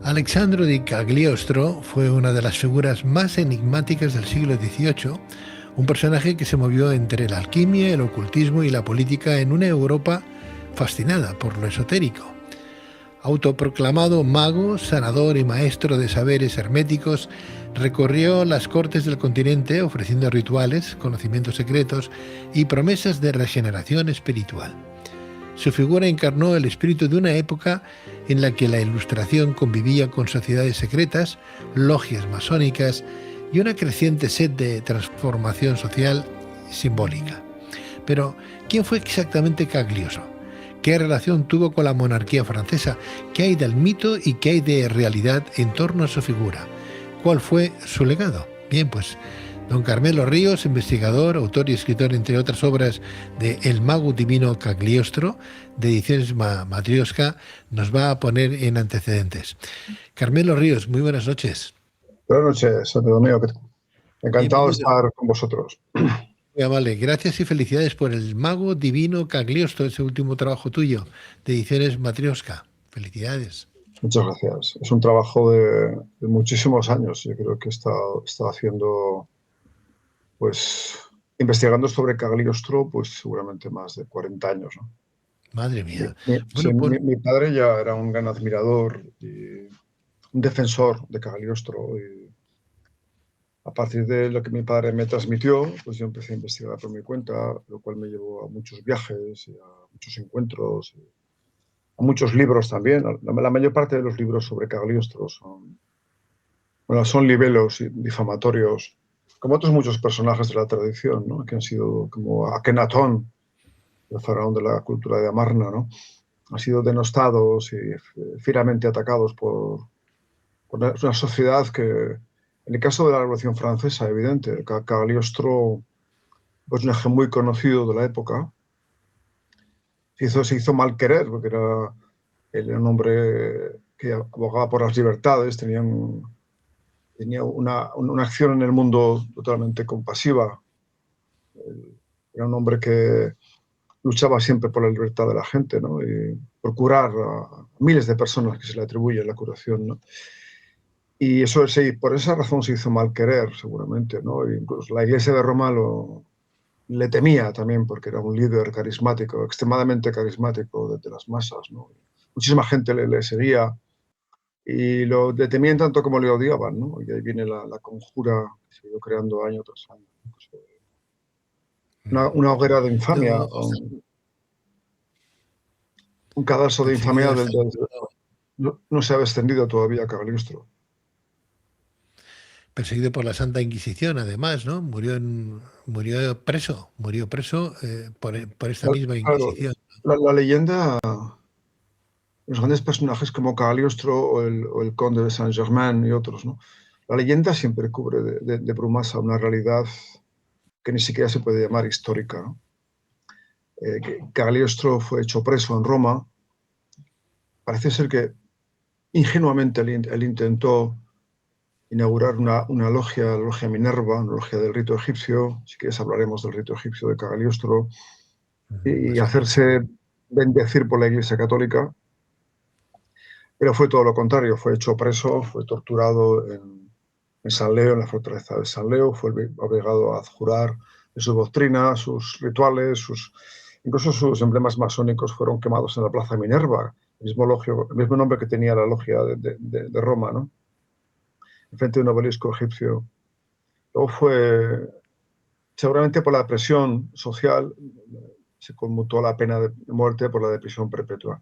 Alexandro di Cagliostro fue una de las figuras más enigmáticas del siglo XVIII, un personaje que se movió entre la alquimia, el ocultismo y la política en una Europa fascinada por lo esotérico. Autoproclamado mago, sanador y maestro de saberes herméticos, recorrió las cortes del continente ofreciendo rituales, conocimientos secretos y promesas de regeneración espiritual. Su figura encarnó el espíritu de una época en la que la Ilustración convivía con sociedades secretas, logias masónicas y una creciente sed de transformación social simbólica. Pero, ¿quién fue exactamente Cagliostro? ¿Qué relación tuvo con la monarquía francesa? ¿Qué hay del mito y qué hay de realidad en torno a su figura? ¿Cuál fue su legado? Bien, pues don Carmelo Ríos, investigador, autor y escritor, entre otras obras, de El mago divino Cagliostro, de Ediciones Matrioska, nos va a poner en antecedentes. Carmelo Ríos, muy buenas noches. Buenas noches, Santo Domingo. Encantado de estar con vosotros. Muy amable. Gracias y felicidades por El mago divino Cagliostro, ese último trabajo tuyo, de Ediciones Matrioska. Felicidades. Muchas gracias. Es un trabajo de muchísimos años. Yo creo que he estado haciendo, pues, investigando sobre Cagliostro, pues seguramente más de 40 años, ¿no? Madre mía. Mi padre ya era un gran admirador y un defensor de Cagliostro. Y a partir de lo que mi padre me transmitió, pues yo empecé a investigar por mi cuenta, lo cual me llevó a muchos viajes y a muchos encuentros. A muchos libros también. La mayor parte de los libros sobre Cagliostro son libelos difamatorios, como otros muchos personajes de la tradición, ¿no? Que han sido como Akenatón, el faraón de la cultura de Amarna, ¿no? Han sido denostados y fieramente atacados por una sociedad que, en el caso de la Revolución Francesa, evidente, Cagliostro, personaje muy conocido de la época, se hizo mal querer, porque él era un hombre que abogaba por las libertades, tenía una acción en el mundo totalmente compasiva. Era un hombre que luchaba siempre por la libertad de la gente, ¿no? Y por curar a miles de personas que se le atribuye la curación, ¿no? Y eso por esa razón se hizo mal querer, seguramente, ¿no? E incluso la Iglesia de Roma le temía también porque era un líder carismático, extremadamente carismático de las masas, ¿no? Muchísima gente le seguía y lo temían tanto como le odiaban, ¿no? Y ahí viene la conjura que se ha ido creando año tras año. Una hoguera de infamia, un cadalso de infamia no se ha extendido todavía a Cagliostro. Perseguido por la Santa Inquisición, además, ¿no? Murió preso por esta misma Inquisición. La leyenda, los grandes personajes como Cagliostro o el conde de Saint-Germain y otros, ¿no? La leyenda siempre cubre de brumasa una realidad que ni siquiera se puede llamar histórica, ¿no? Cagliostro fue hecho preso en Roma. Parece ser que ingenuamente él intentó inaugurar una logia, la logia Minerva, una logia del rito egipcio. Si quieres hablaremos del rito egipcio de Cagliostro. Y hacerse bendecir por la Iglesia Católica. Pero fue todo lo contrario. Fue hecho preso, fue torturado en San Leo, en la fortaleza de San Leo. Fue obligado a adjurar de su doctrina, sus rituales, incluso sus emblemas masónicos fueron quemados en la Plaza Minerva, el mismo nombre que tenía la logia de Roma, ¿no? Frente a un obelisco egipcio. Luego seguramente por la presión social, se conmutó la pena de muerte por la de prisión perpetua.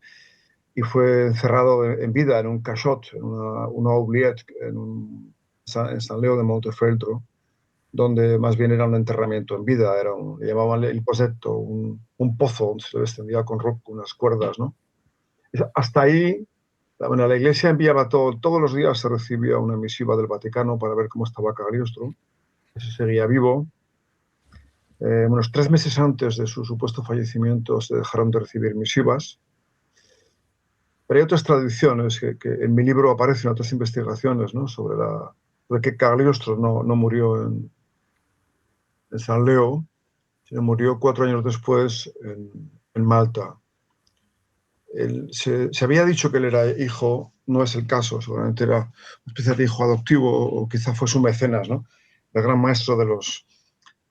Y fue encerrado en vida en un cachot, en una oubliette, en San Leo de Montefeltro, donde más bien era un enterramiento en vida, le llamaban el posetto, un pozo donde se le descendía con unas cuerdas, ¿no? Hasta ahí, la Iglesia enviaba todos los días, se recibía una misiva del Vaticano para ver cómo estaba Cagliostro, ese seguía vivo. Unos 3 meses antes de su supuesto fallecimiento se dejaron de recibir misivas. Pero hay otras tradiciones que en mi libro aparecen, otras investigaciones, ¿no? sobre que Cagliostro no murió en San Leo, sino murió 4 años después en Malta. Se había dicho que él era hijo, no es el caso, seguramente era una especie de hijo adoptivo o quizá fue su mecenas, ¿no? El gran maestro de los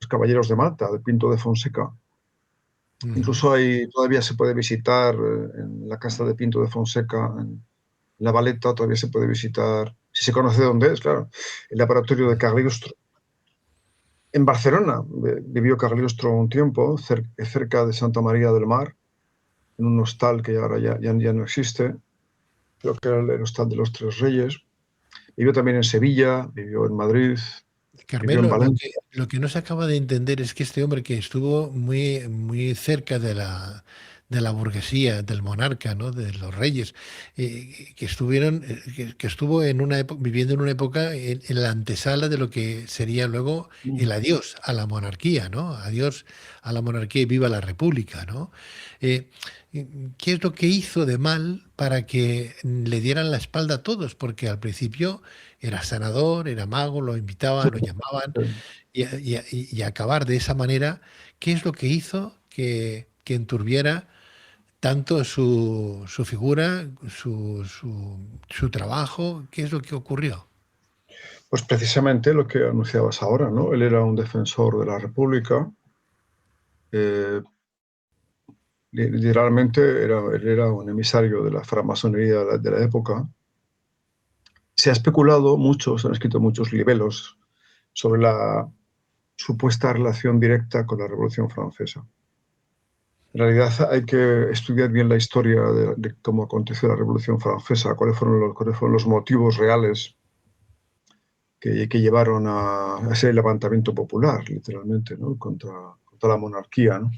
caballeros de Malta, de Pinto de Fonseca. Incluso todavía se puede visitar en la casa de Pinto de Fonseca, en La Valeta, todavía se puede visitar, si se conoce dónde es, claro, el laboratorio de Cagliostro. En Barcelona vivió Cagliostro un tiempo, cerca de Santa María del Mar, en un hostal que ahora ya no existe, creo que era el hostal de los Tres Reyes. Vivió también en Sevilla, vivió en Madrid, vivió en Carmelo, Valencia. lo que no se acaba de entender es que este hombre que estuvo muy cerca de la burguesía, del monarca, ¿no? De los reyes, que estuvo en una viviendo en una época en la antesala de lo que sería luego el adiós a la monarquía, ¿no? Adiós a la monarquía y viva la república, ¿no? Eh, ¿Qué es lo que hizo de mal para que le dieran la espalda a todos? Porque al principio era sanador, era mago, lo invitaban, lo llamaban, y acabar de esa manera, ¿qué es lo que hizo que enturbiera tanto su figura, su trabajo? ¿Qué es lo que ocurrió? Pues precisamente lo que anunciabas ahora, ¿no? Él era un defensor de la República. eh, Literalmente él era un emisario de la francmasonería de la época. Se ha especulado mucho, se han escrito muchos libelos sobre la supuesta relación directa con la Revolución Francesa. En realidad hay que estudiar bien la historia de cómo aconteció la Revolución Francesa, cuáles fueron los motivos reales que llevaron a ese levantamiento popular, literalmente, ¿no? contra la monarquía, ¿no?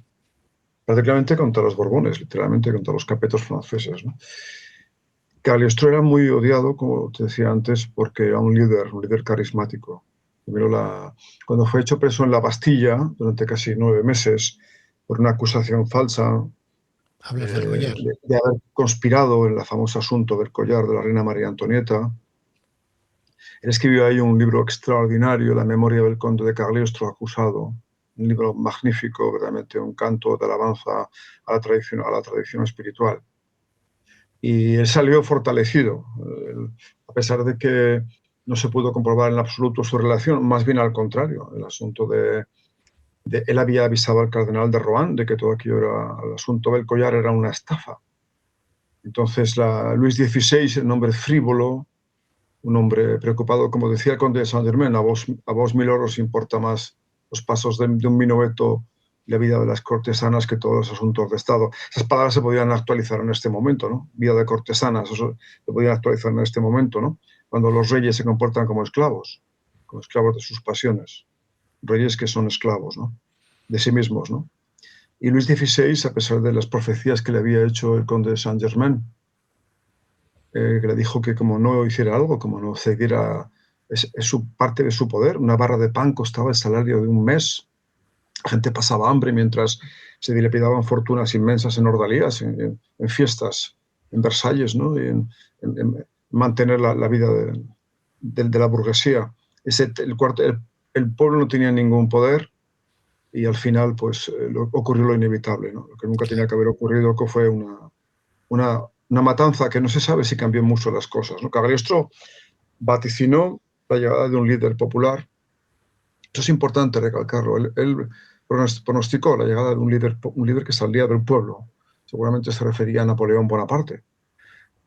Prácticamente contra los Borbones, literalmente contra los capetos franceses, ¿no? Cagliostro era muy odiado, como te decía antes, porque era un líder carismático. Primero, cuando fue hecho preso en la Bastilla durante casi 9 meses por una acusación falsa Hablas del collar. de haber conspirado en el famoso asunto del collar de la reina María Antonieta. Él escribió ahí un libro extraordinario, La memoria del conde de Cagliostro acusado, un libro magnífico, verdaderamente un canto de alabanza a la tradición espiritual. Y él salió fortalecido, a pesar de que no se pudo comprobar en absoluto su relación, más bien al contrario, el asunto él había avisado al cardenal de Rohan de que todo aquello el asunto del collar era una estafa. Entonces Luis XVI, el hombre frívolo, un hombre preocupado, como decía el conde de Saint-Germain, a vos 1000 euros importa más los pasos de un minueto y la vida de las cortesanas que todos los asuntos de Estado. Esas palabras se podían actualizar en este momento, ¿no? Vida de cortesanas, eso se podían actualizar en este momento, ¿no? Cuando los reyes se comportan como esclavos de sus pasiones. Reyes que son esclavos, ¿no? De sí mismos, ¿no? Y Luis XVI, a pesar de las profecías que le había hecho el conde de Saint-Germain, que le dijo que como no hiciera algo, como no cediera parte de su poder, una barra de pan costaba el salario de un mes, la gente pasaba hambre mientras se dilapidaban fortunas inmensas en ordalías, en fiestas, en Versalles, ¿no? Y en mantener la vida de la burguesía. El pueblo no tenía ningún poder y al final pues ocurrió lo inevitable, ¿no? Lo que nunca tenía que haber ocurrido, que fue una matanza que no se sabe si cambió mucho las cosas, ¿no? Cagliostro vaticinó la llegada de un líder popular. Eso es importante recalcarlo. Él pronosticó la llegada de un líder que salía del pueblo. Seguramente se refería a Napoleón Bonaparte.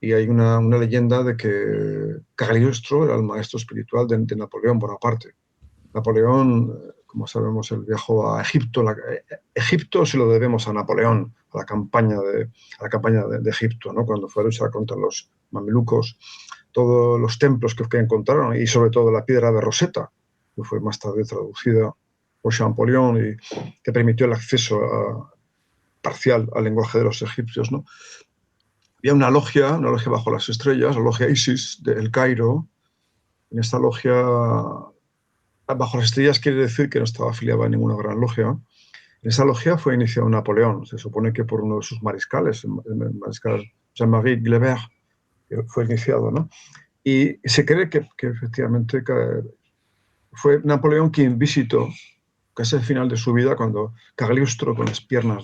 Y hay una leyenda de que Cagliostro era el maestro espiritual de Napoleón Bonaparte. Napoleón, como sabemos, él viajó a Egipto. Egipto se lo debemos a Napoleón, a la campaña de Egipto, ¿no? Cuando fue a luchar contra los mamelucos. Todos los templos que encontraron y sobre todo la piedra de Rosetta, que fue más tarde traducida por Champollion y que permitió el acceso parcial al lenguaje de los egipcios, ¿no? Había una logia bajo las estrellas, la logia Isis de El Cairo. En esta logia bajo las estrellas quiere decir que no estaba afiliada a ninguna gran logia. En esa logia fue iniciado Napoleón. Se supone que por uno de sus mariscales, el mariscal Jean-Marie Glebert, que fue iniciado, ¿no? Y se cree que efectivamente fue Napoleón quien visitó, casi al final de su vida, cuando Cagliostro, con las piernas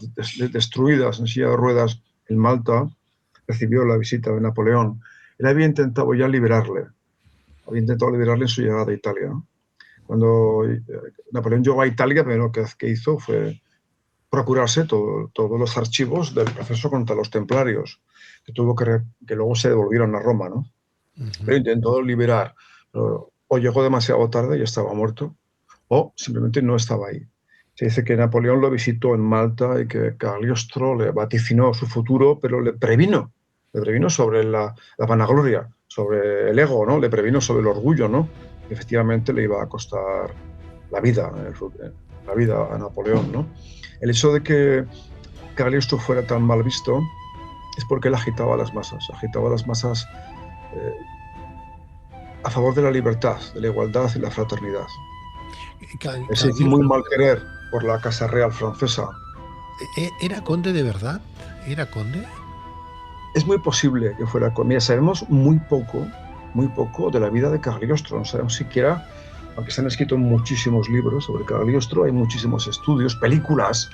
destruidas en silla de ruedas en Malta, recibió la visita de Napoleón, él había intentado ya liberarle. Había intentado liberarle en su llegada a Italia, ¿no? Cuando Napoleón llegó a Italia, primero que hizo fue procurarse todos los archivos del proceso contra los templarios, que luego se devolvieron a Roma, ¿no? Pero intentó liberar. O llegó demasiado tarde y estaba muerto, o simplemente no estaba ahí. Se dice que Napoleón lo visitó en Malta y que Cagliostro le vaticinó su futuro, pero le previno sobre la vanagloria, sobre el ego, ¿no? Le previno sobre el orgullo, ¿no? Que efectivamente le iba a costar la vida a Napoleón, ¿no? El hecho de que Cagliostro fuera tan mal visto es porque él agitaba a las masas a favor de la libertad, de la igualdad y la fraternidad. Se hizo muy mal querer por la Casa Real francesa. ¿Era conde de verdad? ¿Era conde? Es muy posible que fuera conde. Mira, sabemos muy poco de la vida de Cagliostro. No sabemos siquiera, aunque se han escrito muchísimos libros sobre Cagliostro, hay muchísimos estudios, películas.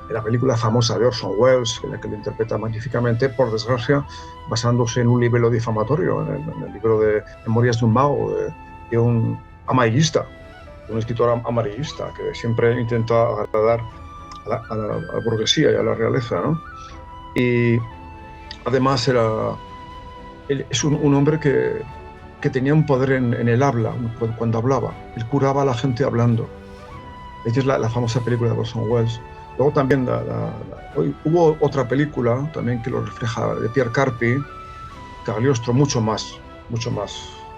La película famosa de Orson Welles, en la que lo interpreta magníficamente, por desgracia, basándose en un libro difamatorio, en el libro de Memorias de un mago, de un amarillista, un escritor amarillista que siempre intenta agradar a la burguesía y a la realeza, ¿no? Y además es un hombre que tenía un poder en el habla, cuando hablaba. Él curaba a la gente hablando. Esta es la famosa película de Orson Welles. Luego también hubo otra película también que lo refleja, de Pierre Carpi, Cagliostro, mucho más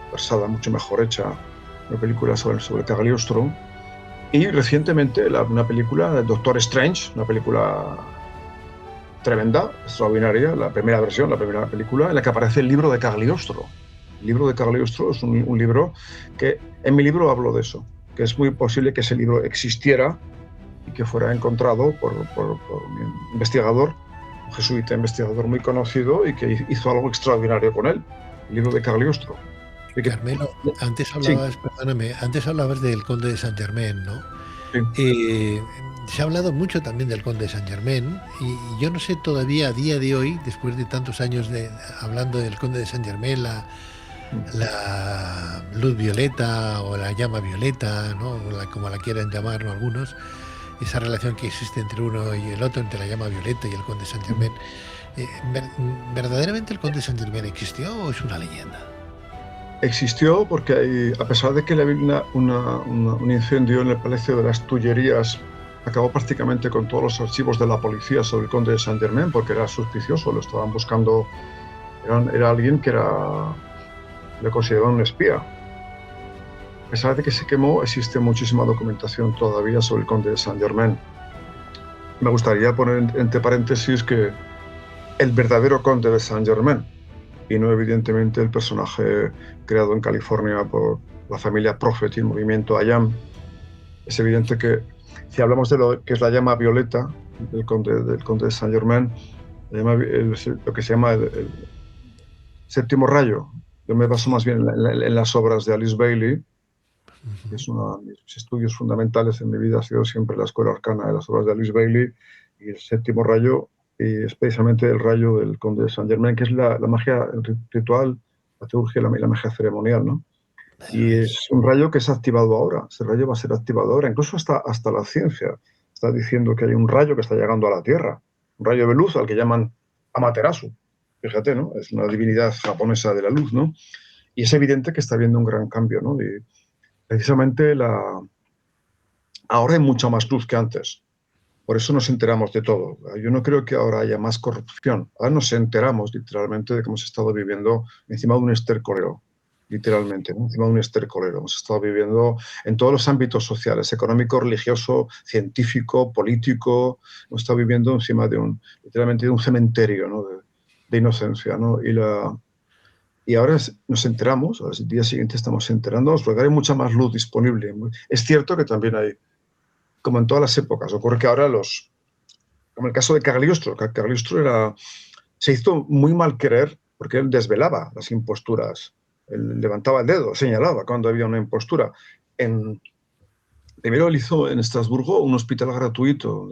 versada, mucho mejor hecha, una película sobre Cagliostro. Y recientemente una película de Doctor Strange, una película tremenda, extraordinaria, la primera película, en la que aparece el libro de Cagliostro. El libro de Cagliostro es un libro que, en mi libro hablo de eso, que es muy posible que ese libro existiera y que fuera encontrado por un investigador, un jesuita investigador muy conocido, y que hizo algo extraordinario con él, el libro de Cagliostro. Carmelo, antes hablabas, sí, perdóname, antes hablabas del conde de Saint Germain, ¿no? Sí. Se ha hablado mucho también del conde de Saint Germain y yo no sé todavía a día de hoy, después de tantos años hablando del conde de Saint Germain, la luz violeta o la llama violeta, ¿no? Como la quieran llamar, ¿no? Algunos, esa relación que existe entre uno y el otro, entre la llama violeta y el conde de Saint Germain. ¿Verdaderamente el conde de Saint Germain existió o es una leyenda? Existió porque, a pesar de que había un incendio en el Palacio de las Tullerías, acabó prácticamente con todos los archivos de la policía sobre el conde de Saint Germain, porque era sospechoso, lo estaban buscando, era alguien que le consideraban un espía. A pesar de que se quemó, existe muchísima documentación todavía sobre el conde de Saint Germain. Me gustaría poner entre paréntesis que el verdadero conde de Saint Germain, y no evidentemente el personaje creado en California por la familia Prophet y el movimiento IAM. Es evidente que si hablamos de lo que es la llama violeta del conde de Saint Germain, lo que se llama el séptimo rayo, yo me baso más bien en las obras de Alice Bailey, que es uno de mis estudios fundamentales en mi vida, ha sido siempre la escuela arcana de las obras de Alice Bailey, y el séptimo rayo, y es precisamente el rayo del conde de Saint Germain, que es la magia ritual, la teurgia y la magia ceremonial, ¿no? Y es un rayo que se ha activado ahora, ese rayo va a ser activado ahora, incluso hasta la ciencia está diciendo que hay un rayo que está llegando a la Tierra, un rayo de luz al que llaman Amaterasu, fíjate, ¿no? Es una divinidad japonesa de la luz, ¿no? Y es evidente que está habiendo un gran cambio, ¿no? Y precisamente ahora hay mucha más luz que antes. Por eso nos enteramos de todo. Yo no creo que ahora haya más corrupción. Ahora nos enteramos literalmente de que hemos estado viviendo encima de un estercolero, literalmente, ¿no? Encima de un estercolero. Hemos estado viviendo en todos los ámbitos sociales, económico, religioso, científico, político. Hemos estado viviendo encima literalmente de un cementerio, ¿no? de inocencia, ¿no? Y ahora nos enteramos, al día siguiente estamos enterándonos, porque hay mucha más luz disponible. Es cierto que también hay, como en todas las épocas, ocurre que ahora como el caso de Cagliostro, se hizo muy mal querer porque él desvelaba las imposturas, él levantaba el dedo, señalaba cuando había una impostura. En Primero él hizo en Estrasburgo un hospital gratuito.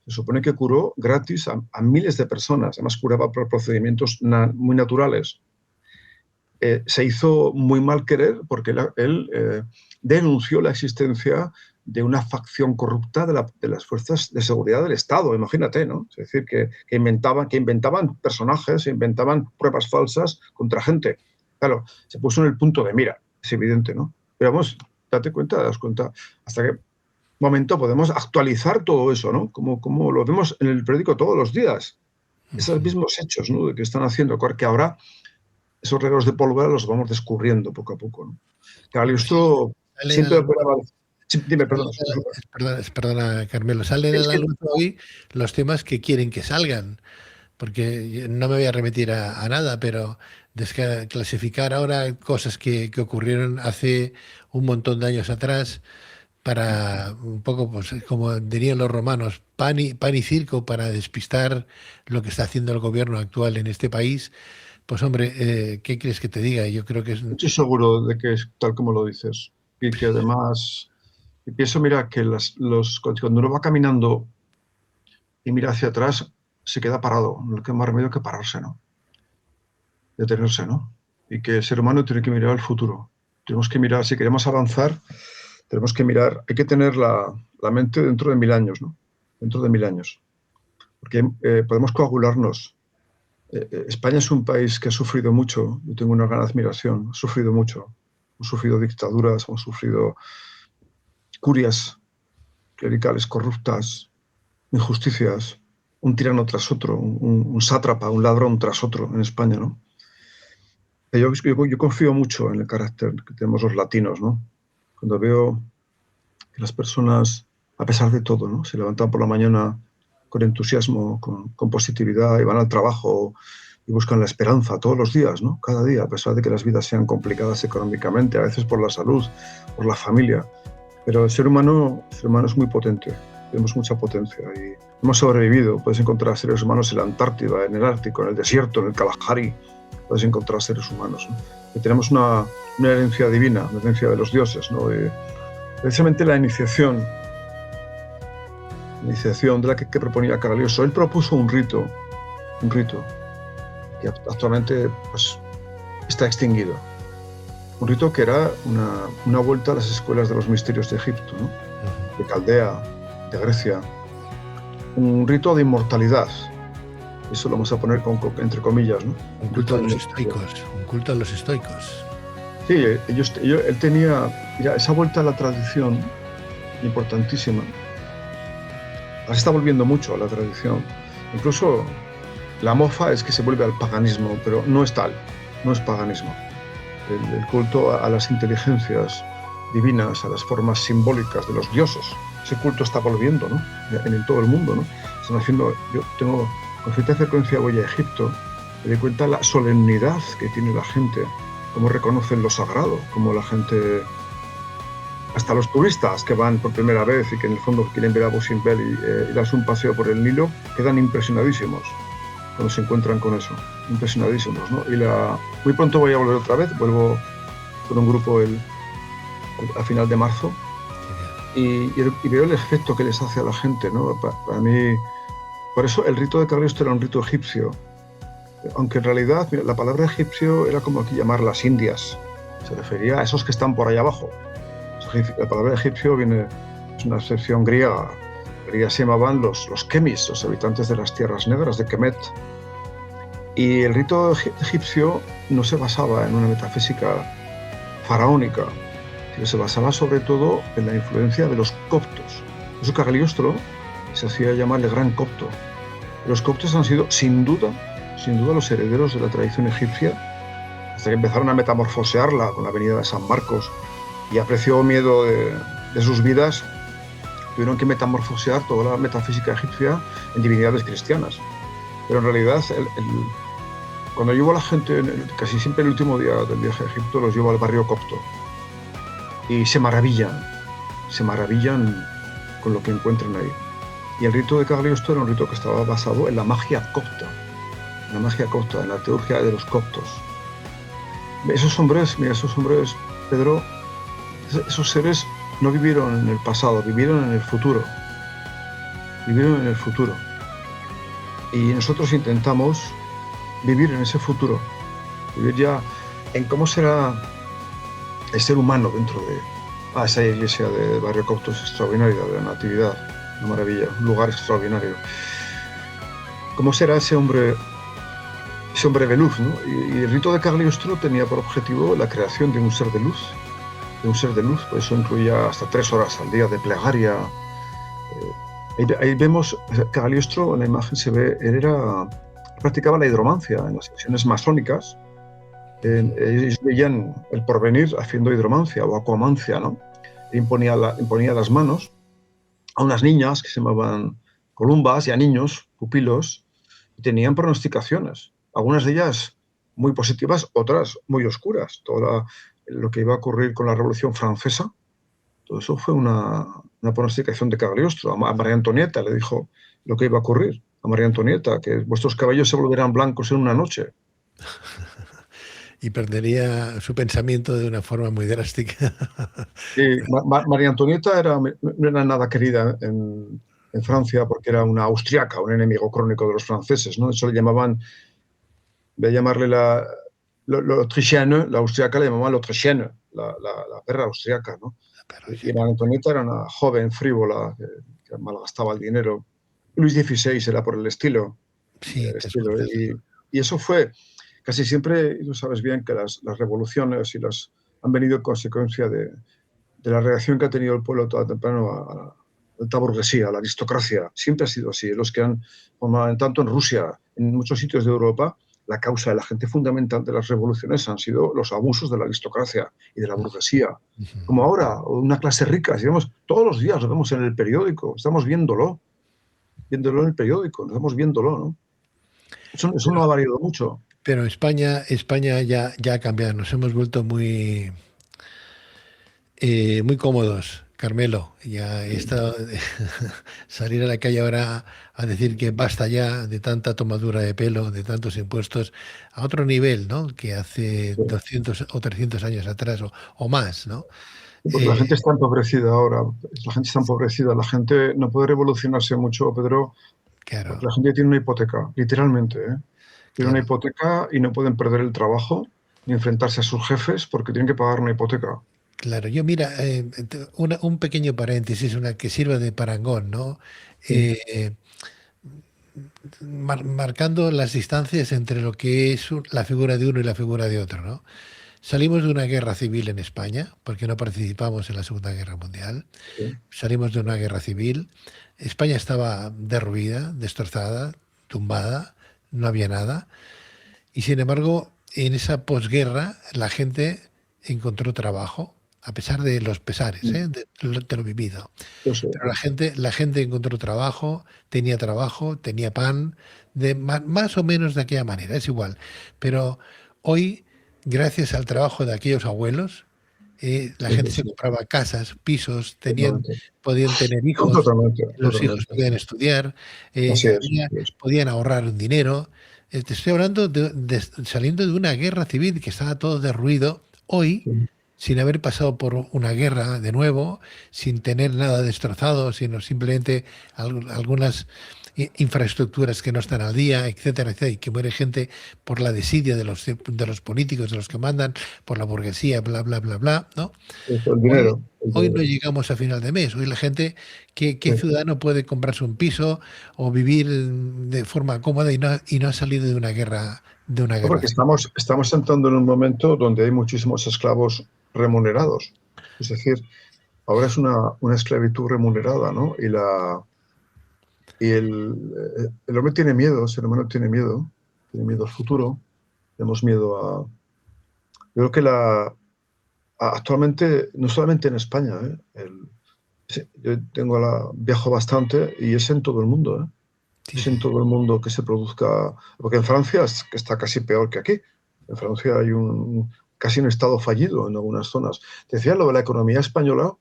Se supone que curó gratis a miles de personas. Además, curaba por procedimientos muy naturales. Se hizo muy mal querer porque él denunció la existencia de una facción corrupta de las fuerzas de seguridad del Estado, imagínate, ¿no? Es decir, que inventaban personajes, inventaban pruebas falsas contra gente. Claro, se puso en el punto de mira, es evidente, ¿no? Pero vamos, das cuenta, hasta qué momento podemos actualizar todo eso, ¿no? Como lo vemos en el periódico todos los días. Esos mismos hechos, ¿no? De que están haciendo, que ahora esos regueros de pólvora los vamos descubriendo poco a poco, ¿no? Cagliostro Salen a siempre la luz, operaba... Sí, dime, perdón. perdona, Carmelo, salen a Es la que, luz hoy los temas que quieren que salgan, porque no me voy a remitir a nada, pero clasificar ahora cosas que ocurrieron hace un montón de años atrás para un poco, pues, como dirían los romanos, pan y circo para despistar lo que está haciendo el gobierno actual en este país. Pues hombre, ¿qué quieres que te diga? Yo creo que es... estoy seguro de que es tal como lo dices. Y que además, y pienso, mira, que cuando uno va caminando y mira hacia atrás, se queda parado. No le queda más remedio que pararse, ¿no? Detenerse, ¿no? Y que el ser humano tiene que mirar al futuro. Tenemos que mirar, si queremos avanzar, tenemos que mirar, hay que tener la mente dentro de 1000 años, ¿no? Dentro de 1000 años. Porque podemos coagularnos. España es un país que ha sufrido mucho, yo tengo una gran admiración, ha sufrido mucho. Hemos sufrido dictaduras, hemos sufrido curias clericales corruptas, injusticias, un tirano tras otro, un sátrapa, un ladrón tras otro en España, ¿no? Yo confío mucho en el carácter que tenemos los latinos, ¿no? Cuando veo que las personas, a pesar de todo, ¿no? Se levantan por la mañana con entusiasmo, con positividad y van al trabajo y buscan la esperanza todos los días, ¿no? Cada día, a pesar de que las vidas sean complicadas económicamente, a veces por la salud, por la familia. Pero el ser humano es muy potente, tenemos mucha potencia y hemos sobrevivido. Puedes encontrar seres humanos en la Antártida, en el Ártico, en el desierto, en el Kalahari. Puedes encontrar seres humanos, ¿no? Y tenemos una herencia divina, una herencia de los dioses, ¿no? Precisamente la iniciación de la que proponía Cagliostro. Él propuso un rito que actualmente pues, está extinguido. Un rito que era una vuelta a las escuelas de los misterios de Egipto, ¿no? De Caldea, de Grecia. Un rito de inmortalidad. Eso lo vamos a poner entre comillas, ¿no? Un culto a los estoicos. Un culto a los estoicos. Sí, él tenía esa vuelta a la tradición importantísima. Ahora se está volviendo mucho a la tradición. Incluso la mofa es que se vuelve al paganismo, pero no es tal, no es paganismo. El culto a las inteligencias divinas, a las formas simbólicas de los dioses. Ese culto está volviendo, ¿no? En todo el mundo, ¿no? Están haciendo, yo tengo con cierta frecuencia voy a Egipto, me doy cuenta la solemnidad que tiene la gente, cómo reconocen lo sagrado, cómo la gente, hasta los turistas que van por primera vez y que en el fondo quieren ver a Abu Simbel y darse un paseo por el Nilo, quedan impresionadísimos cuando se encuentran con eso, impresionadísimos, ¿no? Muy pronto voy a volver otra vez, vuelvo con un grupo a final de marzo y veo el efecto que les hace a la gente, ¿no? Para mí, por eso el rito de Cagliostro era un rito egipcio, aunque en realidad mira, la palabra egipcio era como aquí llamar las Indias, se refería a esos que están por ahí abajo. La palabra egipcio es una excepción griega. Griegos se llamaban los Kemis, los habitantes de las tierras negras de Kemet. Y el rito egipcio no se basaba en una metafísica faraónica, sino se basaba sobre todo en la influencia de los coptos. Por eso Cagliostro se hacía llamar el Gran Copto. Los coptos han sido, sin duda, los herederos de la tradición egipcia, hasta que empezaron a metamorfosearla con la venida de San Marcos y apreció miedo de sus vidas, tuvieron que metamorfosear toda la metafísica egipcia en divinidades cristianas. Pero en realidad, cuando llevo a la gente, casi siempre el último día del viaje a Egipto, los llevo al barrio copto. Y se maravillan con lo que encuentran ahí. Y el rito de Cagliostro era un rito que estaba basado en la magia copta, en la teurgia de los coptos. Esos hombres, Pedro, esos seres no vivieron en el pasado, vivieron en el futuro. Vivieron en el futuro. Y nosotros intentamos vivir en ese futuro, vivir ya en cómo será el ser humano dentro de esa iglesia de Barrio Copto es extraordinaria, de la Natividad, una maravilla, un lugar extraordinario. ¿Cómo será ese hombre de luz, ¿no? Y el rito de Cagliostro tenía por objetivo la creación de un ser de luz, por eso incluía hasta 3 horas al día de plegaria. Ahí vemos, Cagliostro en la imagen se ve, practicaba la hidromancia en las sesiones masónicas. Ellos veían el porvenir haciendo hidromancia o aquamancia, ¿no? Imponía las manos a unas niñas que se llamaban columbas y a niños, pupilos, y tenían pronosticaciones. Algunas de ellas muy positivas, otras muy oscuras. Todo lo que iba a ocurrir con la Revolución Francesa, todo eso fue una pronosticación de Cagliostro. A María Antonieta le dijo lo que iba a ocurrir. A María Antonieta, que vuestros cabellos se volverán blancos en una noche. Y perdería su pensamiento de una forma muy drástica. Y María Antonieta no era nada querida en Francia porque era una austriaca, un enemigo crónico de los franceses, ¿no? Eso le llamaban, de llamarle l'autrichienne, la austriaca le llamaban l'autrichienne, la perra austriaca, ¿no? Y María Antonieta era una joven frívola que malgastaba el dinero. Luis XVI era por el estilo. Sí, Y eso fue, casi siempre, tú sabes bien que las revoluciones han venido en consecuencia de la reacción que ha tenido el pueblo tan temprano a la alta burguesía, a la aristocracia. Siempre ha sido así. Los que han, tanto en Rusia, en muchos sitios de Europa, la causa de la gente fundamental de las revoluciones han sido los abusos de la aristocracia y de la burguesía. Como ahora, una clase rica, si vemos, todos los días lo vemos en el periódico, estamos viéndolo en el periódico, estamos viéndolo, ¿no? Eso no ha variado mucho. Pero España ya ha cambiado, nos hemos vuelto muy cómodos, Carmelo. Ya está salir a la calle ahora a decir que basta ya de tanta tomadura de pelo, de tantos impuestos, a otro nivel, ¿no? Que hace 200 o 300 años atrás o más, ¿no? Porque la gente está empobrecida ahora, la gente no puede revolucionarse mucho, Pedro, claro, porque la gente tiene una hipoteca, literalmente, ¿eh? Tiene una claro. hipoteca y no pueden perder el trabajo ni enfrentarse a sus jefes porque tienen que pagar una hipoteca. Claro, yo mira, un pequeño paréntesis, una que sirva de parangón, ¿no? Marcando las distancias entre lo que es la figura de uno y la figura de otro, ¿no? Salimos de una guerra civil en España, porque no participamos en la Segunda Guerra Mundial. Sí. Salimos de una guerra civil. España estaba derruida, destrozada, tumbada, no había nada. Y sin embargo, en esa posguerra, la gente encontró trabajo, a pesar de los pesares, de lo vivido. Eso. Pero la gente encontró trabajo, tenía pan, más o menos de aquella manera, es igual. Pero hoy, gracias al trabajo de aquellos abuelos, la gente se compraba casas, pisos, podían tener hijos, los hijos podían estudiar, podían ahorrar un dinero. Te estoy hablando saliendo de una guerra civil que estaba todo derruido. Hoy, sin haber pasado por una guerra de nuevo, sin tener nada destrozado, sino simplemente algunas infraestructuras que no están al día, etcétera, etcétera, y que muere gente por la desidia de los políticos, de los que mandan, por la burguesía, bla, bla, bla, bla, ¿no? El dinero. Hoy no llegamos a final de mes. Hoy la gente, ¿qué ciudadano puede comprarse un piso o vivir de forma cómoda y no ha salido de una guerra? Porque estamos entrando en un momento donde hay muchísimos esclavos remunerados. Es decir, ahora es una esclavitud remunerada, ¿no? Y el hombre tiene miedo, el ser humano tiene miedo al futuro, tenemos miedo a... Yo creo que actualmente, no solamente en España, yo viajo bastante y es en todo el mundo, ¿eh? Sí. Es en todo el mundo que se produzca... Porque en Francia está casi peor que aquí. En Francia hay casi un estado fallido en algunas zonas. Te decía lo de la economía española.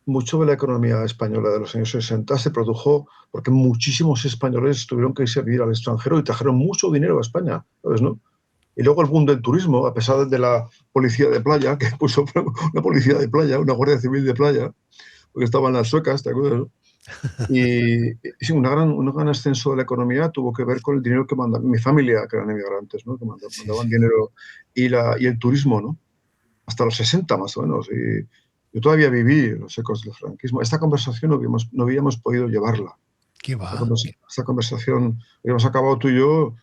Mucho de la economía española de los años 60 se produjo porque muchísimos españoles tuvieron que irse a vivir al extranjero y trajeron mucho dinero a España, ¿sabes, no? Y luego el boom del turismo, a pesar de la policía de playa, que puso una policía de playa, una guardia civil de playa, porque estaban las suecas, ¿te acuerdas? Y sí, un gran ascenso de la economía tuvo que ver con el dinero que mandaba mi familia, que eran emigrantes, ¿no? Que Sí, mandaban sí. dinero, y el turismo, ¿no? Hasta los 60 más o menos. Y yo todavía viví los ecos del franquismo. Esta conversación no habíamos podido llevarla. ¿Qué va? Esta conversación habíamos acabado tú y yo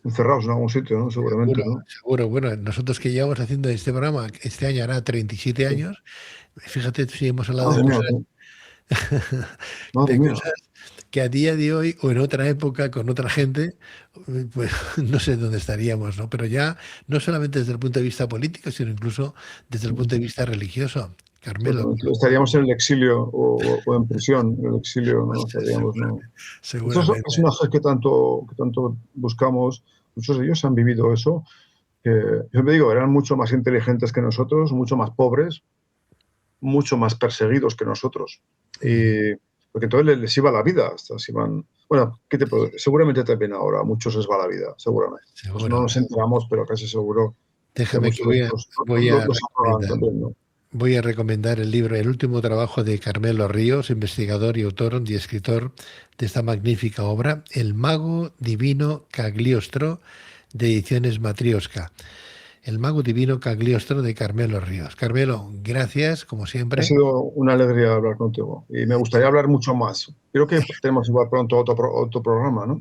encerrados en algún sitio, ¿no? Seguramente, Seguro, ¿no? seguro. Bueno, nosotros que llevamos haciendo este programa, este año hará 37 Sí. años, fíjate si hemos hablado de Madre mía, cosas, madre de mía. cosas que a día de hoy o en otra época con otra gente, pues no sé dónde estaríamos, ¿no? Pero ya no solamente desde el punto de vista político, sino incluso desde el punto de vista religioso. Carmelo, Estaríamos en el exilio o en prisión, en el exilio, ¿no? Estaríamos, ¿no? Esos son seguramente, personajes que tanto buscamos, muchos de ellos han vivido eso, que yo me digo, eran mucho más inteligentes que nosotros, mucho más pobres, mucho más perseguidos que nosotros. Y, porque entonces les iba la vida, hasta se iban. Bueno, ¿qué te puedo decir? Seguramente también ahora a muchos les va la vida, seguramente. Pues no seguro. nos enteramos, pero casi seguro que Déjame que muchos de estos voy a los apagan recomendar. también, ¿no? Voy a recomendar el libro, el último trabajo de Carmelo Ríos, investigador y autor y escritor de esta magnífica obra, El mago divino Cagliostro, de Ediciones Matrioska. El mago divino Cagliostro de Carmelo Ríos. Carmelo, gracias, como Ha siempre. sido una alegría hablar contigo y me gustaría hablar mucho más. Creo que tenemos igual pronto otro programa, ¿no?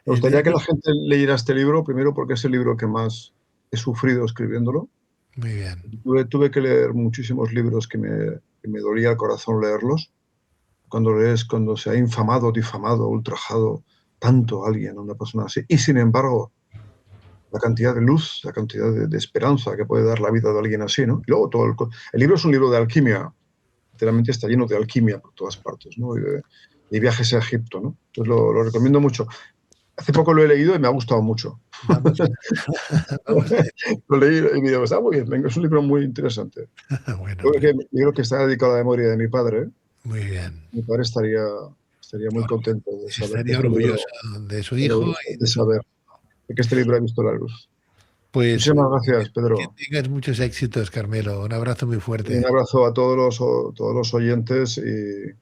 Me gustaría que la gente leyera este libro, primero porque es el libro que más he sufrido escribiéndolo. Muy bien. Tuve que leer muchísimos libros que me dolía el corazón leerlos. Cuando se ha infamado, difamado, ultrajado tanto a alguien, a una persona así. Y sin embargo, la cantidad de luz, la cantidad de esperanza que puede dar la vida de alguien así, ¿no? Y luego el libro es un libro de alquimia, literalmente está lleno de alquimia por todas partes, ¿no? Y viajes a Egipto, ¿no? Entonces lo recomiendo mucho. Hace poco lo he leído y me ha gustado mucho. Vamos vamos Lo leí y me digo, está muy bien, venga, es un libro muy interesante. bueno, Yo hombre, creo que está dedicado a la memoria de mi padre. muy bien. Mi padre estaría muy contento de saber que Estaría este orgulloso libro, de su hijo y de de su... saber que este libro ha visto la luz. Pues Muchísimas gracias, que Pedro. tengas muchos éxitos, Carmelo. Un abrazo muy Un fuerte. abrazo a todos los oyentes y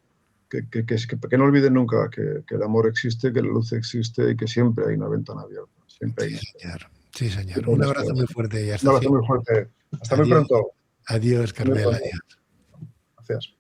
que no olviden nunca que el amor existe, que la luz existe y que siempre hay una ventana abierta. Siempre hay Sí, una señor. Sí, señor. siempre hay Un una abrazo muy esperanza. fuerte y Un hasta abrazo siempre. muy fuerte. Hasta muy Adiós. pronto. Adiós, Hasta muy Carmelo. pronto. Adiós. Gracias.